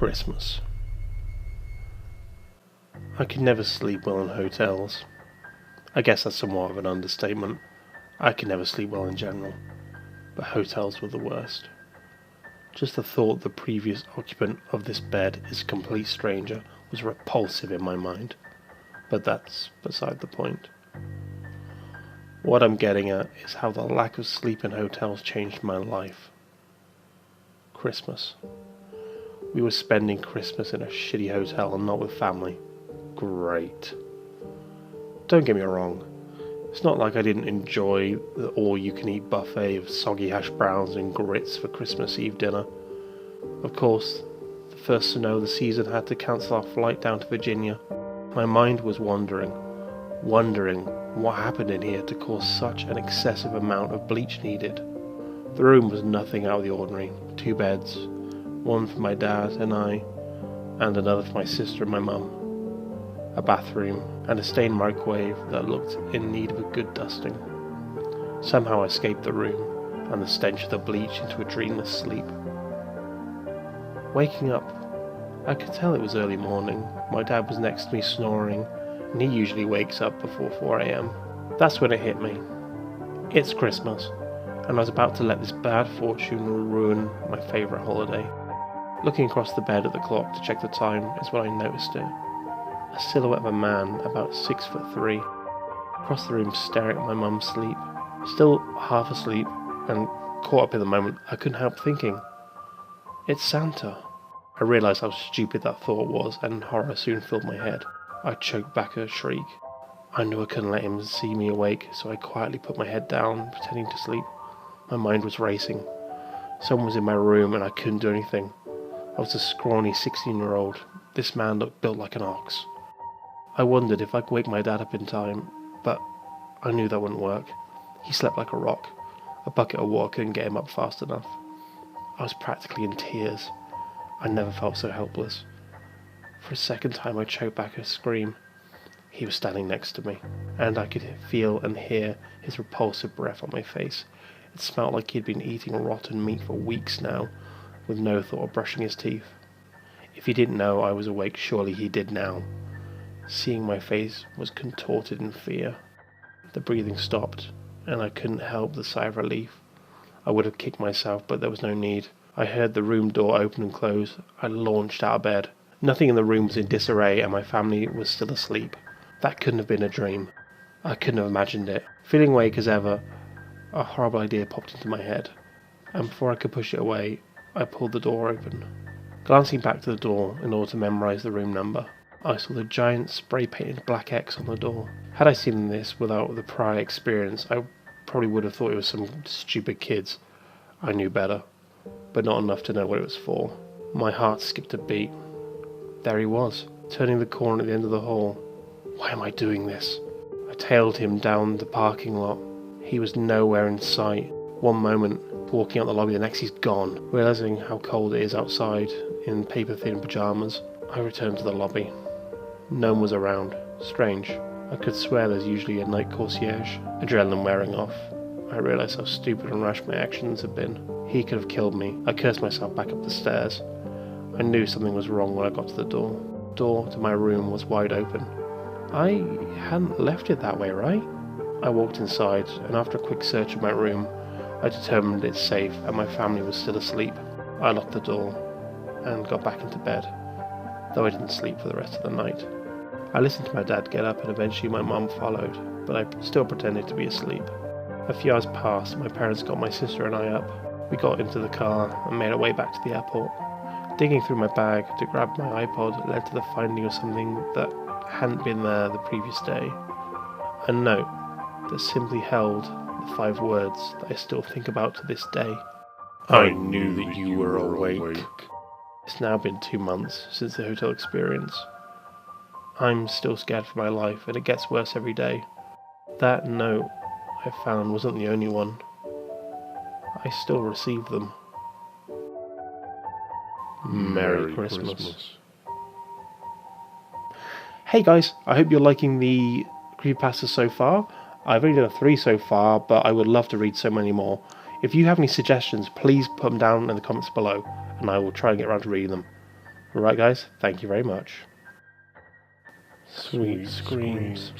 Christmas. I could never sleep well in hotels. I guess that's somewhat of an understatement. I could never sleep well in general, but hotels were the worst. Just the thought the previous occupant of this bed is a complete stranger was repulsive in my mind, but that's beside the point. What I'm getting at is how the lack of sleep in hotels changed my life. Christmas. We were spending Christmas in a shitty hotel and not with family. Great. Don't get me wrong, it's not like I didn't enjoy the all-you-can-eat buffet of soggy hash browns and grits for Christmas Eve dinner. Of course, the first snow of the season had to cancel our flight down to Virginia. My mind was wondering what happened in here to cause such an excessive amount of bleach needed. The room was nothing out of the ordinary. 2 beds, one for my dad and I, and another for my sister and my mum. A bathroom, and a stained microwave that looked in need of a good dusting. Somehow I escaped the room, and the stench of the bleach into a dreamless sleep. Waking up, I could tell it was early morning. My dad was next to me snoring, and he usually wakes up before 4 a.m. That's when it hit me. It's Christmas, and I was about to let this bad fortune ruin my favourite holiday. Looking across the bed at the clock to check the time is when I noticed it. A silhouette of a man about 6'3", across the room staring at my mum sleep. Still half asleep and caught up in the moment, I couldn't help thinking, it's Santa. I realised how stupid that thought was, and horror soon filled my head. I choked back a shriek. I knew I couldn't let him see me awake, so I quietly put my head down, pretending to sleep. My mind was racing. Someone was in my room and I couldn't do anything. I was a scrawny 16-year-old. This man looked built like an ox. I wondered if I could wake my dad up in time, but I knew that wouldn't work. He slept like a rock. A bucket of water couldn't get him up fast enough. I was practically in tears. I never felt so helpless. For a second time I choked back a scream. He was standing next to me, and I could feel and hear his repulsive breath on my face. It smelled like he'd been eating rotten meat for weeks now, with no thought of brushing his teeth. If he didn't know I was awake, surely he did now. Seeing my face was contorted in fear. The breathing stopped, and I couldn't help the sigh of relief. I would have kicked myself, but there was no need. I heard the room door open and close. I launched out of bed. Nothing in the room was in disarray, and my family was still asleep. That couldn't have been a dream. I couldn't have imagined it. Feeling awake as ever, a horrible idea popped into my head, and before I could push it away, I pulled the door open. Glancing back to the door in order to memorise the room number, I saw the giant spray-painted black X on the door. Had I seen this without the prior experience, I probably would have thought it was some stupid kids. I knew better, but not enough to know what it was for. My heart skipped a beat. There he was, turning the corner at the end of the hall. Why am I doing this? I tailed him down the parking lot. He was nowhere in sight. One moment, walking out the lobby, the next he's gone. Realising how cold it is outside in paper-thin pyjamas, I returned to the lobby. No one was around. Strange. I could swear there's usually a night concierge. Adrenaline wearing off, I realised how stupid and rash my actions had been. He could have killed me. I cursed myself back up the stairs. I knew something was wrong when I got to the door. The door to my room was wide open. I hadn't left it that way, right? I walked inside, and after a quick search of my room, I determined it's safe and my family was still asleep. I locked the door and got back into bed, though I didn't sleep for the rest of the night. I listened to my dad get up and eventually my mum followed, but I still pretended to be asleep. A few hours passed, my parents got my sister and I up. We got into the car and made our way back to the airport. Digging through my bag to grab my iPod led to the finding of something that hadn't been there the previous day. A note that simply held the 5 words that I still think about to this day. I knew that you were awake. It's now been 2 months since the hotel experience. I'm still scared for my life, and it gets worse every day. That note I found wasn't the only one. I still receive them. Merry Christmas. Hey guys, I hope you're liking the creepypastas so far. I've only done 3 so far, but I would love to read so many more. If you have any suggestions, please put them down in the comments below, and I will try and get around to reading them. Right, guys, thank you very much. Sweet screams.